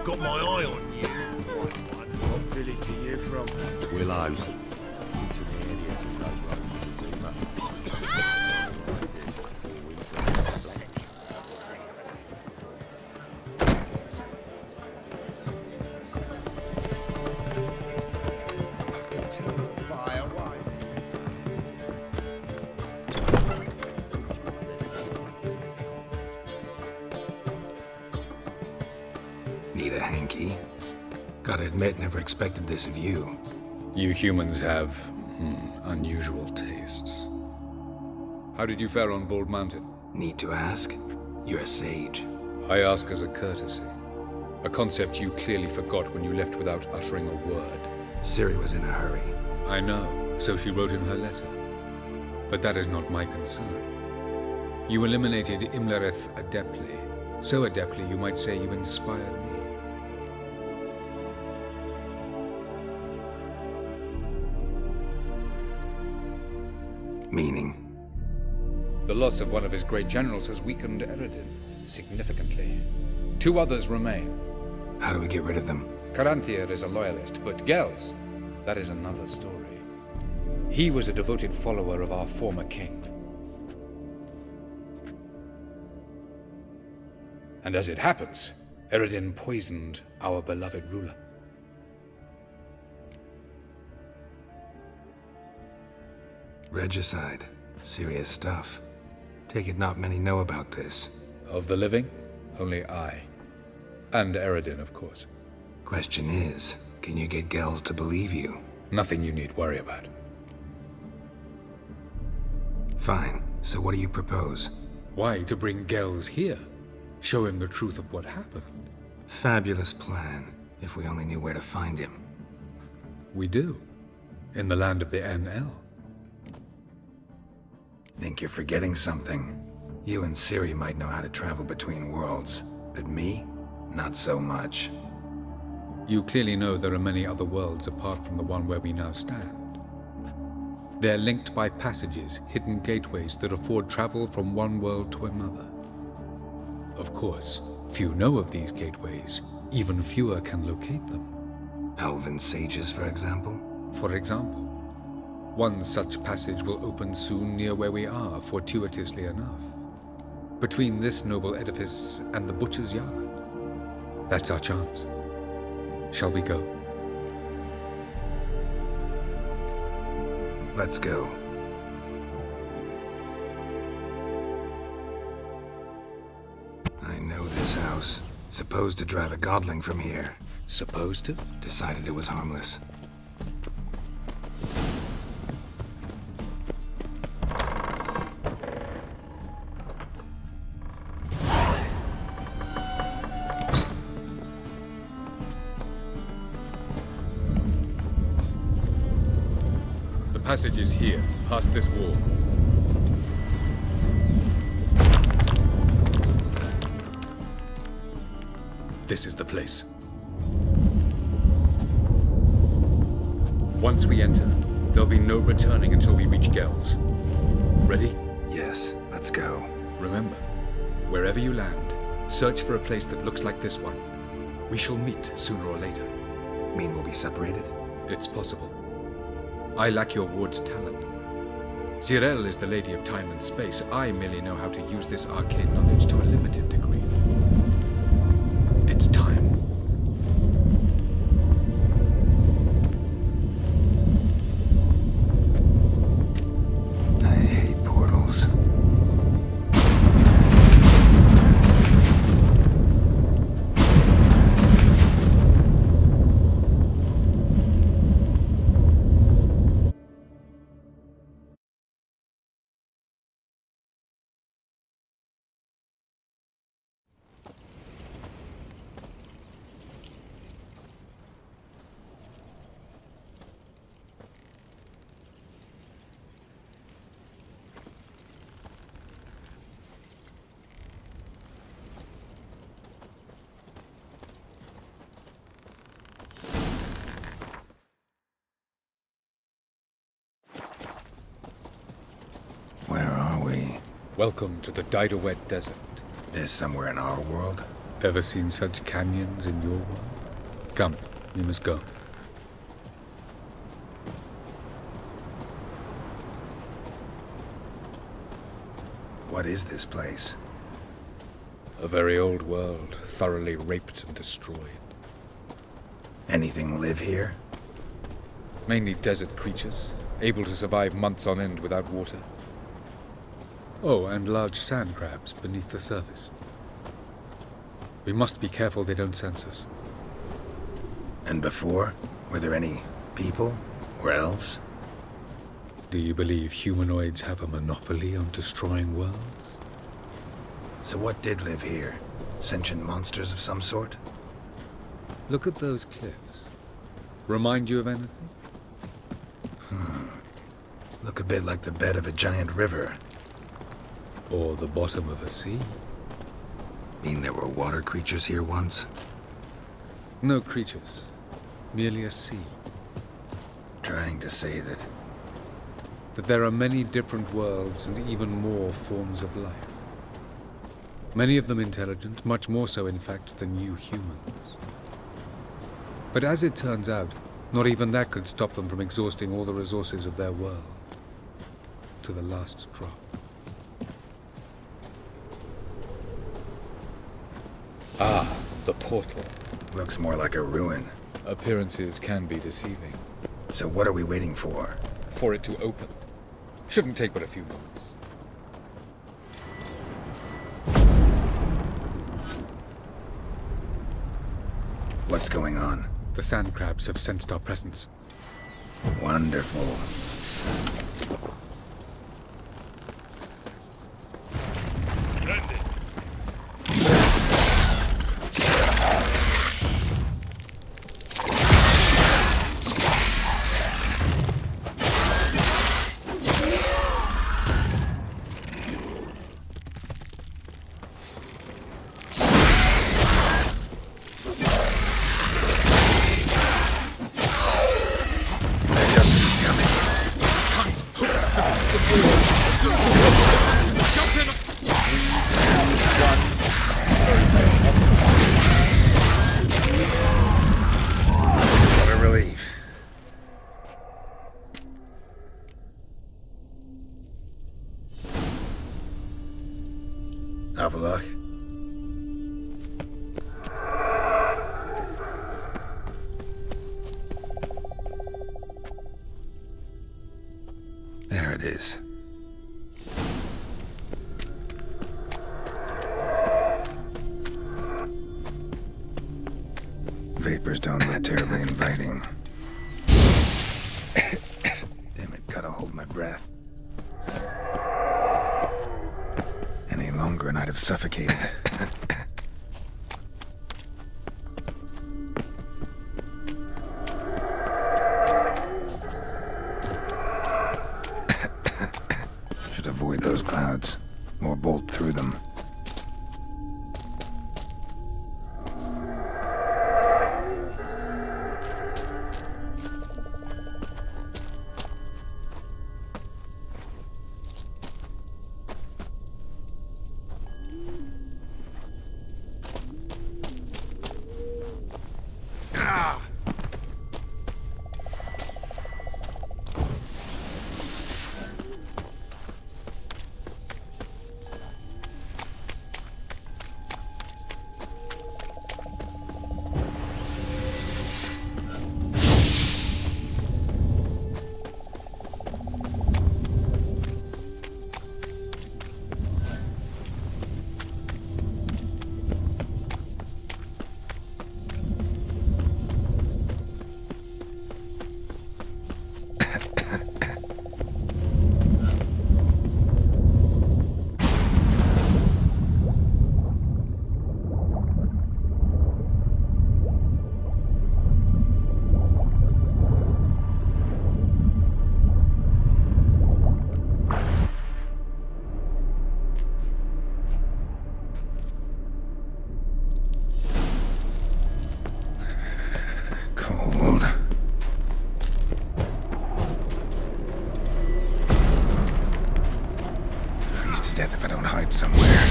got my eye on you. What village are you from? Willows. It's an area to those roads as Uma. Fire away. Need a hanky? Gotta admit, never expected this of you. You humans have unusual tastes. How did you fare on Bald Mountain? Need to ask? You're a sage. I ask as a courtesy. A concept you clearly forgot when you left without uttering a word. Ciri was in a hurry. I know, so she wrote in her letter. But that is not my concern. You eliminated Imlerith adeptly. So adeptly you might say you inspired me. Meaning? The loss of one of his great generals has weakened Eredin significantly. 2 others remain. How do we get rid of them? Caranthir is a loyalist, but Gels, that is another story. He was a devoted follower of our former king. And as it happens, Eredin poisoned our beloved ruler. Regicide. Serious stuff. Take it not many know about this. Of the living, only I. And Eredin, of course. Question is, can you get Gels to believe you? Nothing you need worry about. Fine. So what do you propose? Why, to bring Gels here? Show him the truth of what happened. Fabulous plan, if we only knew where to find him. We do. In the land of the NL. Think you're forgetting something. You and Ciri might know how to travel between worlds, but me? Not so much. You clearly know there are many other worlds apart from the one where we now stand. They're linked by passages, hidden gateways that afford travel from one world to another. Of course, few know of these gateways. Even fewer can locate them. Elven sages, for example? For example. One such passage will open soon near where we are, fortuitously enough. Between this noble edifice and the butcher's yard. That's our chance. Shall we go? Let's go. I know this house. Supposed to drive a godling from here. Supposed to? Decided it was harmless. The passage is here, past this wall. This is the place. Once we enter, there'll be no returning until we reach Gels. Ready? Yes, let's go. Remember, wherever you land, search for a place that looks like this one. We shall meet sooner or later. Mean we'll be separated? It's possible. I lack your ward's talent. Zirel is the lady of time and space. I merely know how to use this arcane knowledge to a limited degree. It's time. I hate portals. Where are we? Welcome to the Didowet Desert. This somewhere in our world? Ever seen such canyons in your world? Come, we must go. What is this place? A very old world, thoroughly raped and destroyed. Anything live here? Mainly desert creatures, able to survive months on end without water. Oh, and large sand crabs beneath the surface. We must be careful they don't sense us. And before? Were there any people? Or elves? Do you believe humanoids have a monopoly on destroying worlds? So what did live here? Sentient monsters of some sort? Look at those cliffs. Remind you of anything? Look a bit like the bed of a giant river. Or the bottom of a sea? Mean there were water creatures here once? No creatures. Merely a sea. Trying to say that... That there are many different worlds and even more forms of life. Many of them intelligent, much more so in fact than you humans. But as it turns out, not even that could stop them from exhausting all the resources of their world. To the last drop. Ah, the portal. Looks more like a ruin. Appearances can be deceiving. So what are we waiting for? For it to open. Shouldn't take but a few moments. What's going on? The sand crabs have sensed our presence. Wonderful. Splendid. What a relief. Have a look. There it is. Vapors don't look terribly inviting. Damn it, gotta hold my breath. Any longer and I'd have suffocated. Should avoid those clouds, or bolt through them. Cold. Freeze to death if I don't hide somewhere.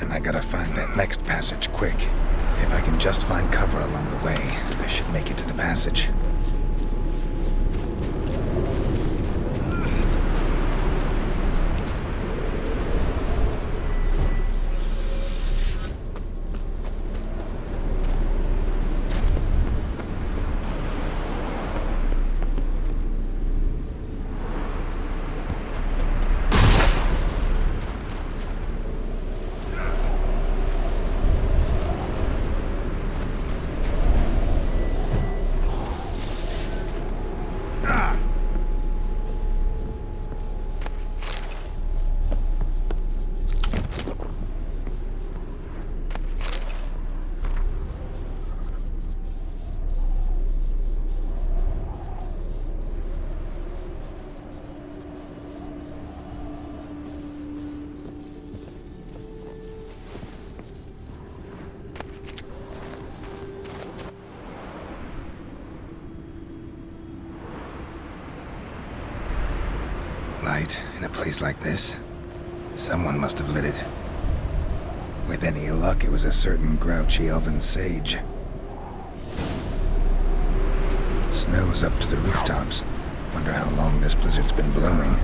And I I gotta find that next passage quick. If I can just find cover along the way, I should make it to the passage. Light in a place like this? Someone must have lit it. With any luck, it was a certain grouchy elven sage. Snow's up to the rooftops. Wonder how long this blizzard's been blowing.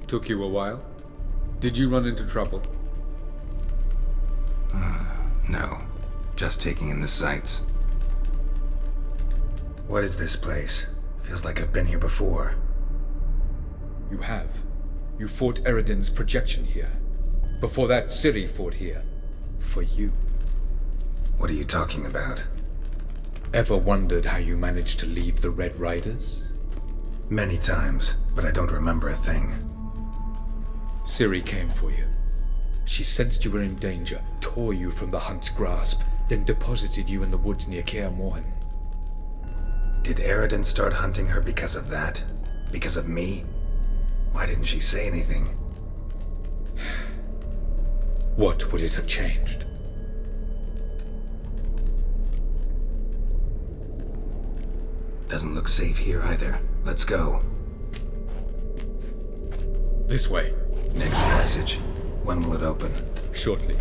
Took you a while? Did you run into trouble? No. Just taking in the sights. What is this place? Feels like I've been here before. You have. You fought Eridan's projection here. Before that, Ciri fought here. For you. What are you talking about? Ever wondered how you managed to leave the Red Riders? Many times, but I don't remember a thing. Ciri came for you. She sensed you were in danger, tore you from the Hunt's grasp, then deposited you in the woods near Kaer Morhen. Did Eridan start hunting her because of that? Because of me? Why didn't she say anything? What would it have changed? Doesn't look safe here either. Let's go. This way. Next passage. When will it open? Shortly.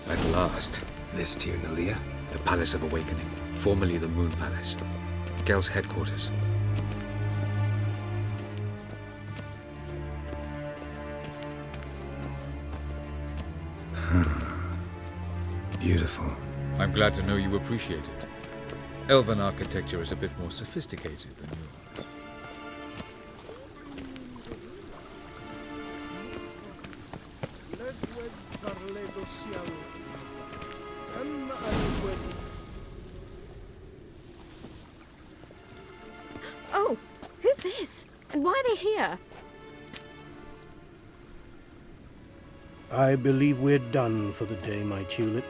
At last. This Tirnalia? The Palace of Awakening, formerly the Moon Palace. Gel's headquarters. Beautiful. I'm glad to know you appreciate it. Elven architecture is a bit more sophisticated than yours. Oh, who's this? And why are they here? I believe we're done for the day, my tulip.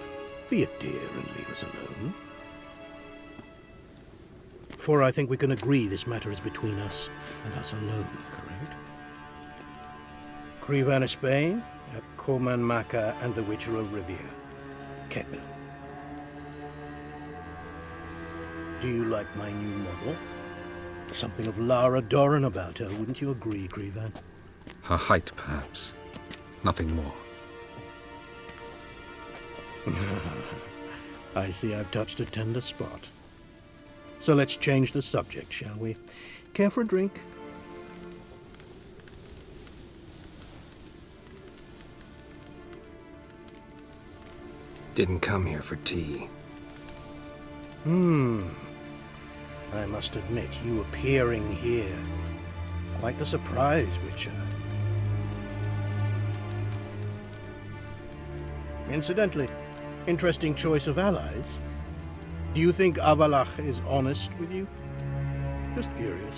Be a dear and leave us alone. for I think we can agree this matter is between us and us alone, correct? Krivan of Spain, at Corman Maca and the Witcher of Rivia. Ketna. Do you like my new model? Something of Lara Doran about her, wouldn't you agree, Krivan? Her height, perhaps. Nothing more. I see I've touched a tender spot. So let's change the subject, shall we? Care for a drink? Didn't come here for tea. I must admit, you appearing here, quite a surprise, Witcher. Incidentally, interesting choice of allies. Do you think Avalach is honest with you? Just curious.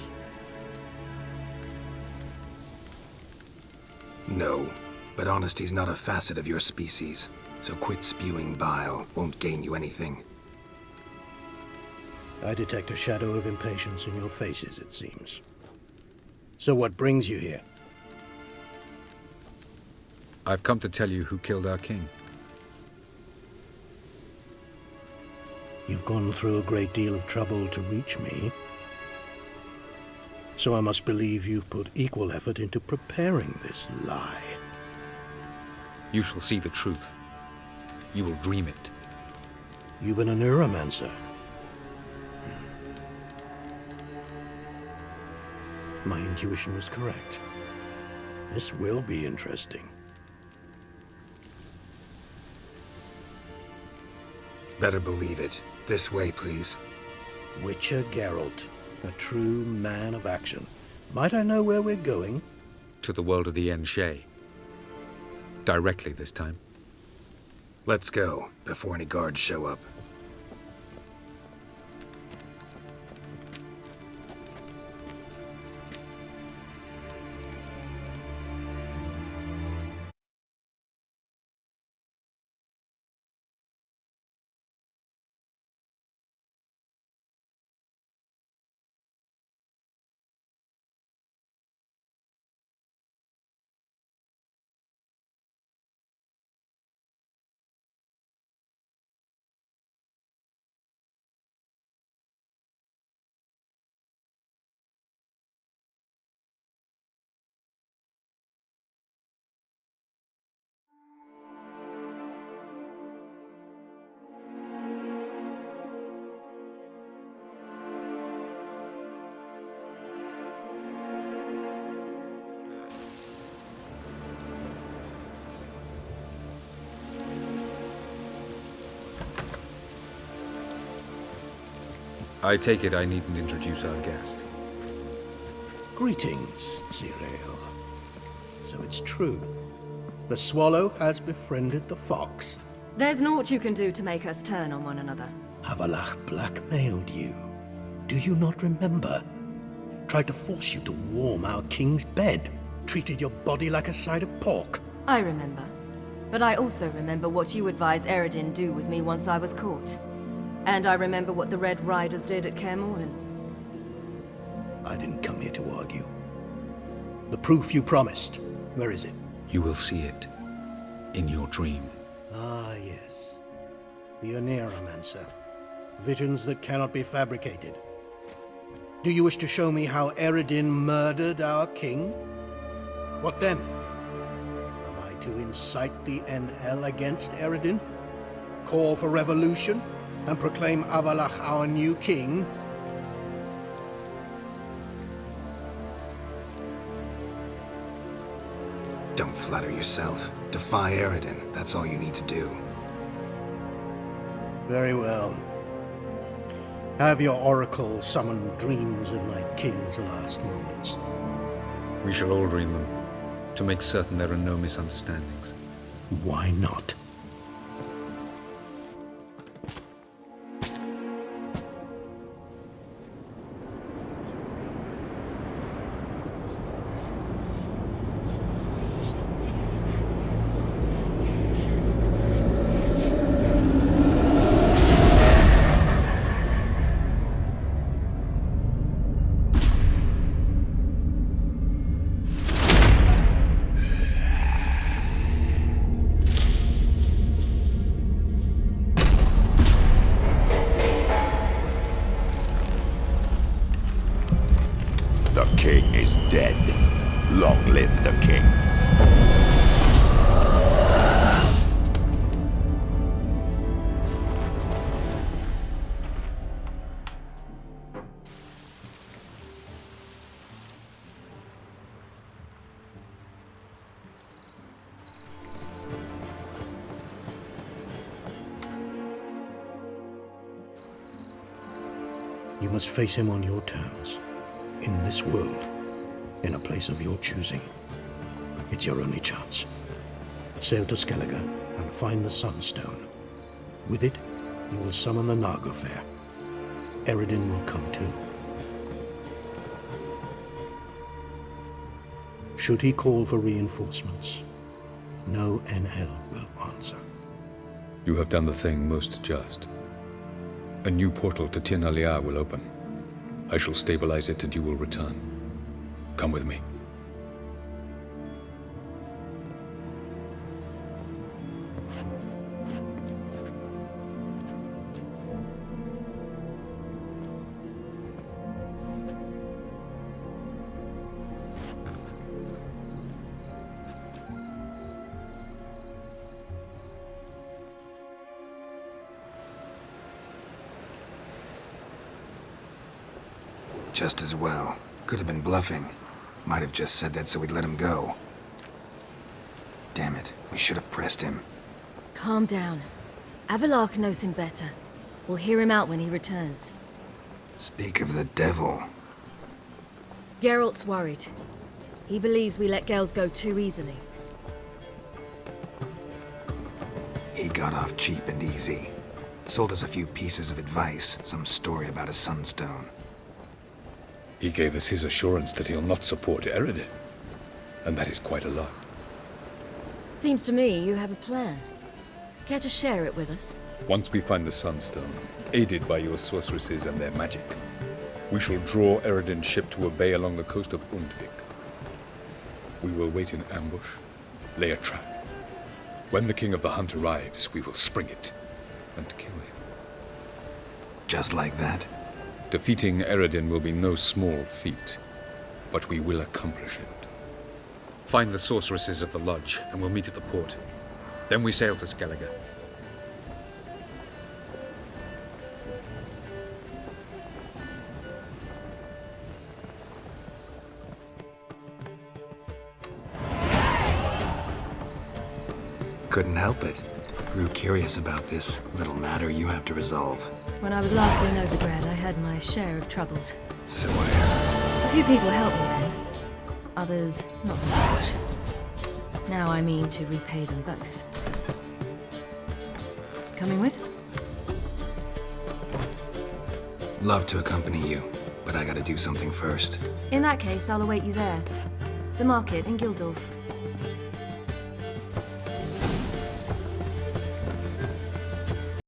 No, but honesty's not a facet of your species, so quit spewing bile. Won't gain you anything. I detect a shadow of impatience in your faces, it seems. So what brings you here? I've come to tell you who killed our king. You've gone through a great deal of trouble to reach me. So I must believe you've put equal effort into preparing this lie. You shall see the truth. You will dream it. You've been a neuromancer. My intuition was correct. This will be interesting. Better believe it. This way, please. Witcher Geralt, a true man of action. Might I know where we're going? To the world of the Enshe. Directly this time. Let's go, before any guards show up. I take it I needn't introduce our guest. Greetings, Cyril. So it's true. The swallow has befriended the fox. There's naught you can do to make us turn on one another. Avalach blackmailed you. Do you not remember? Tried to force you to warm our king's bed. Treated your body like a side of pork. I remember. But I also remember what you advised Eredin do with me once I was caught. And I remember what the Red Riders did at Kaer Morhen. I didn't come here to argue. The proof you promised, where is it? You will see it in your dream. Ah, yes. The Oneiromancer. Visions that cannot be fabricated. Do you wish to show me how Eredin murdered our king? What then? Am I to incite the NL against Eredin? Call for revolution? And proclaim Avalach our new king? Don't flatter yourself. Defy Eredin. That's all you need to do. Very well. Have your oracle summon dreams of my king's last moments. We shall all dream them, to make certain there are no misunderstandings. Why not? You must face him on your terms. In this world. In a place of your choosing. It's your only chance. Sail to Skellige and find the Sunstone. With it, you will summon the Naga Fair. Eredin will come too. Should he call for reinforcements, no NL will answer. You have done the thing most just. A new portal to Tien Alia will open. I shall stabilize it and you will return. Come with me. Just as well. Could have been bluffing. Might have just said that so we'd let him go. Damn it, we should have pressed him. Calm down. Avalark knows him better. We'll hear him out when he returns. Speak of the devil. Geralt's worried. He believes we let Gales go too easily. He got off cheap and easy. Sold us a few pieces of advice, some story about a sunstone. He gave us his assurance that he'll not support Eredin. And that is quite a lot. Seems to me you have a plan. Care to share it with us? Once we find the Sunstone, aided by your sorceresses and their magic, we shall draw Eredin's ship to a bay along the coast of Undvik. We will wait in ambush, lay a trap. When the King of the Hunt arrives, we will spring it and kill him. Just like that? Defeating Eredin will be no small feat, but we will accomplish it. Find the sorceresses of the lodge, and we'll meet at the port. Then we sail to Skellige. Couldn't help it. Grew curious about this little matter you have to resolve. When I was last in Novigrad, I had my share of troubles. So, A few people helped me then. Others, not so much. Now I mean to repay them both. Coming with? love to accompany you, but I gotta do something first. In that case, I'll await you there. The market in Gildorf.